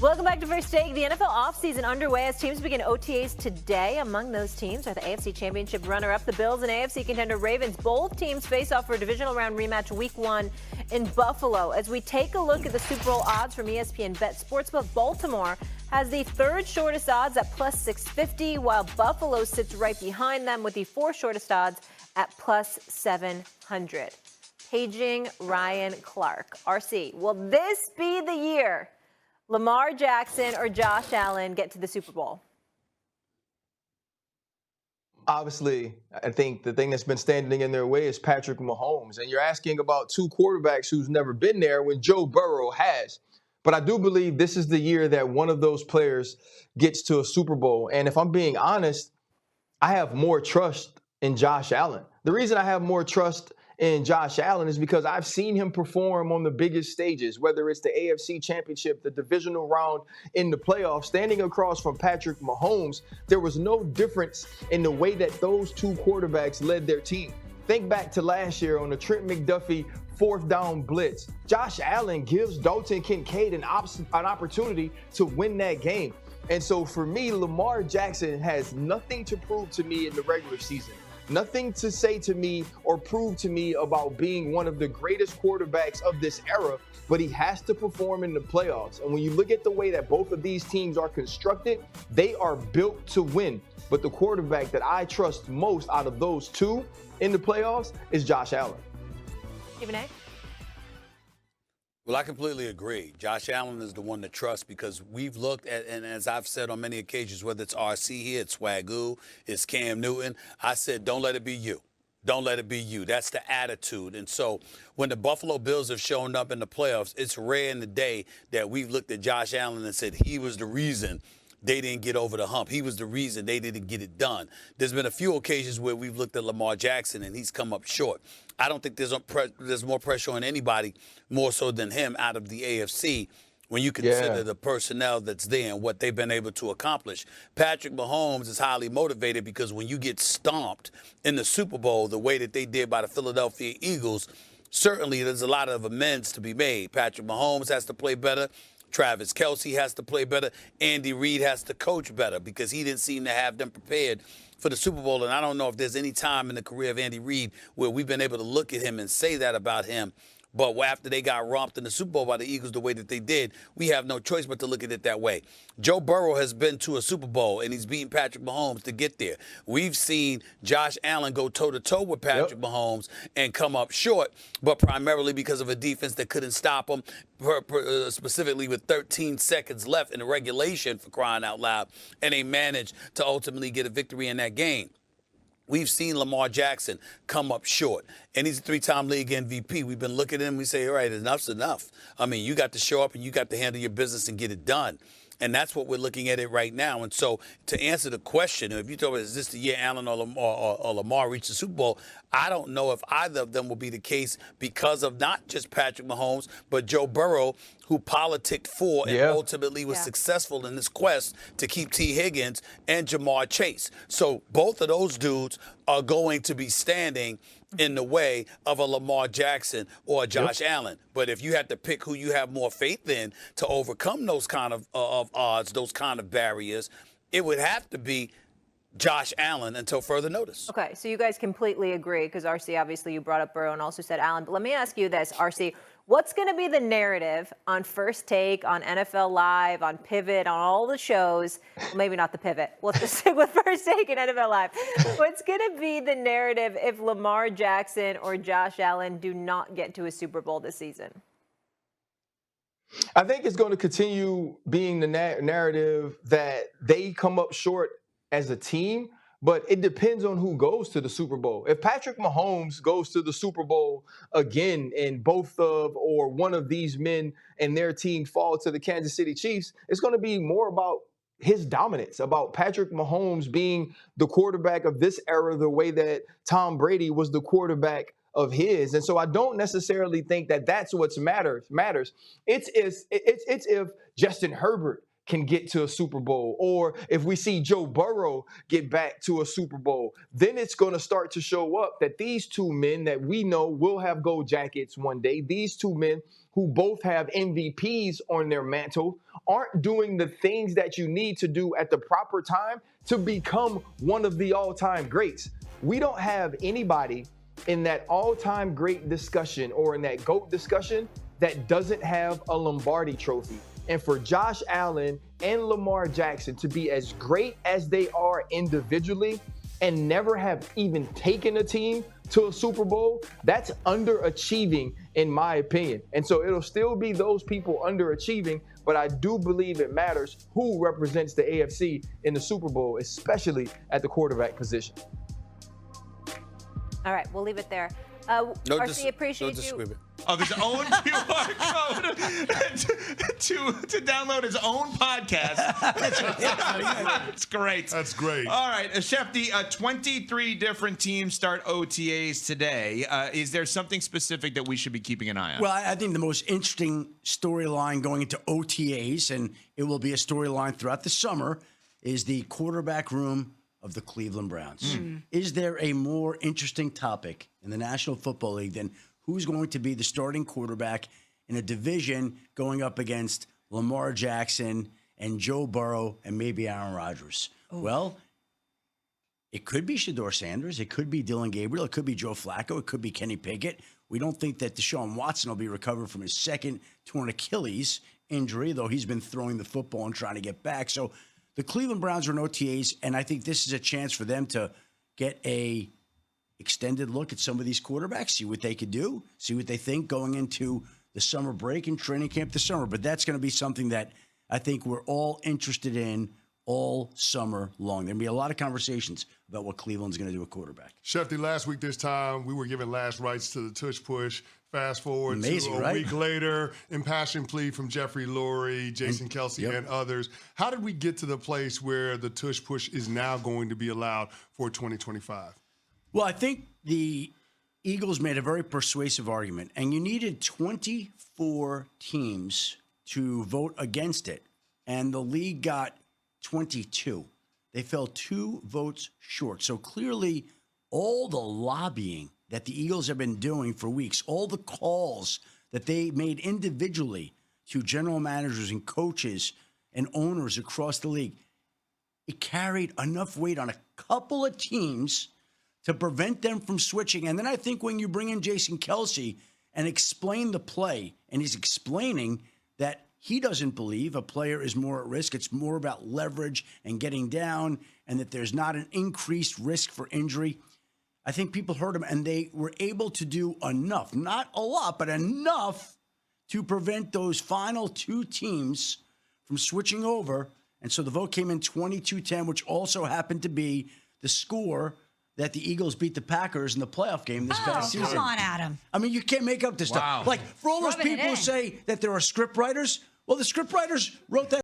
Welcome back to First Take. The NFL offseason underway as teams begin OTAs today. Among those teams are the AFC Championship runner-up, the Bills, and AFC contender Ravens. Both teams face off for a divisional round rematch Week 1 in Buffalo. As we take a look at the Super Bowl odds from ESPN Bet Sportsbook, Baltimore has the third shortest odds at plus 650, while Buffalo sits right behind them with the fourth shortest odds at plus 700. Paging Ryan Clark. RC, will this be the year Lamar Jackson or Josh Allen get to the Super Bowl? Obviously, I think the thing that's been standing in their way is Patrick Mahomes. And you're asking about two quarterbacks who's never been there when Joe Burrow has. But I do believe this is the year that one of those players gets to a Super Bowl. And if I'm being honest, I have more trust in Josh Allen. The reason I have more trust in Josh Allen is because I've seen him perform on the biggest stages, whether it's the AFC Championship, the divisional round in the playoffs. Standing across from Patrick Mahomes, there was no difference in the way that those two quarterbacks led their team. Think back to last year on the Trent McDuffie fourth down blitz. Josh Allen gives Dalton Kincaid an opportunity to win that game. And so for me, Lamar Jackson has nothing to prove to me in the regular season. Nothing to say to me or prove to me about being one of the greatest quarterbacks of this era, but he has to perform in the playoffs. And when you look at the way that both of these teams are constructed, they are built to win. But the quarterback that I trust most out of those two in the playoffs is Josh Allen. Stephen A? Well, I completely agree. Josh Allen is the one to trust because we've looked at, and as I've said on many occasions, whether it's RC here, it's Swagoo, it's Cam Newton, I said, don't let it be you. Don't let it be you. That's the attitude. And so when the Buffalo Bills have shown up in the playoffs, it's rare in the day that we've looked at Josh Allen and said he was the reason they didn't get over the hump. He was the reason they didn't get it done. There's been a few occasions where we've looked at Lamar Jackson and he's come up short. I don't think there's more pressure on anybody more so than him out of the AFC when you consider the personnel that's there and what they've been able to accomplish. Patrick Mahomes is highly motivated because when you get stomped in the Super Bowl the way that they did by the Philadelphia Eagles, certainly there's a lot of amends to be made. Patrick Mahomes has to play better. Travis Kelce has to play better. Andy Reid has to coach better because he didn't seem to have them prepared for the Super Bowl. And I don't know if there's any time in the career of Andy Reid where we've been able to look at him and say that about him. But after they got romped in the Super Bowl by the Eagles the way that they did, we have no choice but to look at it that way. Joe Burrow has been to a Super Bowl, and he's beaten Patrick Mahomes to get there. We've seen Josh Allen go toe-to-toe with Patrick Mahomes and come up short, but primarily because of a defense that couldn't stop him, specifically with 13 seconds left in the regulation, for crying out loud, and they managed to ultimately get a victory in that game. We've seen Lamar Jackson come up short, and he's a three-time league MVP. We've been looking at him, we say, all right, enough's enough. I mean, you got to show up and you got to handle your business and get it done. And that's what we're looking at it right now. And so to answer the question, if you told me, is this the year Allen or Lamar reach the Super Bowl, I don't know if either of them will be the case because of not just Patrick Mahomes, but Joe Burrow, who politicked for and ultimately was successful in this quest to keep T. Higgins and Jamar Chase. So both of those dudes are going to be standing in the way of a Lamar Jackson or a Josh Allen. But if you had to pick who you have more faith in to overcome those kind of odds, those kind of barriers, it would have to be Josh Allen until further notice. Okay, so you guys completely agree because, RC, obviously you brought up Burrow and also said Allen. But let me ask you this, RC. What's going to be the narrative on First Take, on NFL Live, on Pivot, on all the shows? Well, maybe not the Pivot. We'll just stick with First Take and NFL Live. What's going to be the narrative if Lamar Jackson or Josh Allen do not get to a Super Bowl this season? I think it's going to continue being the narrative that they come up short as a team, but it depends on who goes to the Super Bowl. If Patrick Mahomes goes to the Super Bowl again and both of or one of these men and their team fall to the Kansas City Chiefs, it's going to be more about his dominance, about Patrick Mahomes being the quarterback of this era the way that Tom Brady was the quarterback of his. And so I don't necessarily think that that's what matters. It's if Justin Herbert can get to a Super Bowl, or if we see Joe Burrow get back to a Super Bowl, then it's going to start to show up that these two men that we know will have gold jackets one day, these two men who both have MVPs on their mantle, aren't doing the things that you need to do at the proper time to become one of the all-time greats. We don't have anybody in that all-time great discussion or in that GOAT discussion that doesn't have a Lombardi trophy. And for Josh Allen and Lamar Jackson to be as great as they are individually and never have even taken a team to a Super Bowl, that's underachieving in my opinion. And so it'll still be those people underachieving, but I do believe it matters who represents the AFC in the Super Bowl, especially at the quarterback position. All right, we'll leave it there. RC, appreciate you. Of his own QR code to download his own podcast. That's great. That's great. All right, Shefty, 23 different teams start OTAs today. Is there something specific that we should be keeping an eye on? Well, I think the most interesting storyline going into OTAs, and it will be a storyline throughout the summer, is the quarterback room of the Cleveland Browns. Is there a more interesting topic in the National Football League than who's going to be the starting quarterback in a division going up against Lamar Jackson and Joe Burrow and maybe Aaron Rodgers? Well, it could be Shedeur Sanders. It could be Dylan Gabriel. It could be Joe Flacco. It could be Kenny Pickett. We don't think that Deshaun Watson will be recovered from his second torn Achilles injury, though he's been throwing the football and trying to get back. So the Cleveland Browns are in OTAs, and I think this is a chance for them to get a extended look at some of these quarterbacks, see what they could do, see what they think going into the summer break and training camp this summer. But that's going to be something that I think we're all interested in all summer long. There'll be a lot of conversations about what Cleveland's going to do at quarterback. Shefty, last week this time, we were given last rites to the Tush push. Fast forward Amazing, to a week later, impassioned plea from Jeffrey Lurie, Jason Kelsey, and others. How did we get to the place where the Tush push is now going to be allowed for 2025? Well, I think the Eagles made a very persuasive argument, and you needed 24 teams to vote against it, and the league got 22. They fell 2 votes short. So clearly, all the lobbying that the Eagles have been doing for weeks, all the calls that they made individually to general managers and coaches and owners across the league, it carried enough weight on a couple of teams to prevent them from switching. And then I think when you bring in Jason Kelsey and explain the play, and he's explaining that he doesn't believe a player is more at risk, it's more about leverage and getting down, and that there's not an increased risk for injury, I think people heard him, and they were able to do enough, not a lot, but enough to prevent those final 2 teams from switching over. And so the vote came in 22-10, which also happened to be the score that the Eagles beat the Packers in the playoff game this past season. Come on, Adam. I mean, you can't make up this stuff. Like, for all those people who say that there are script writers, well, the script writers wrote that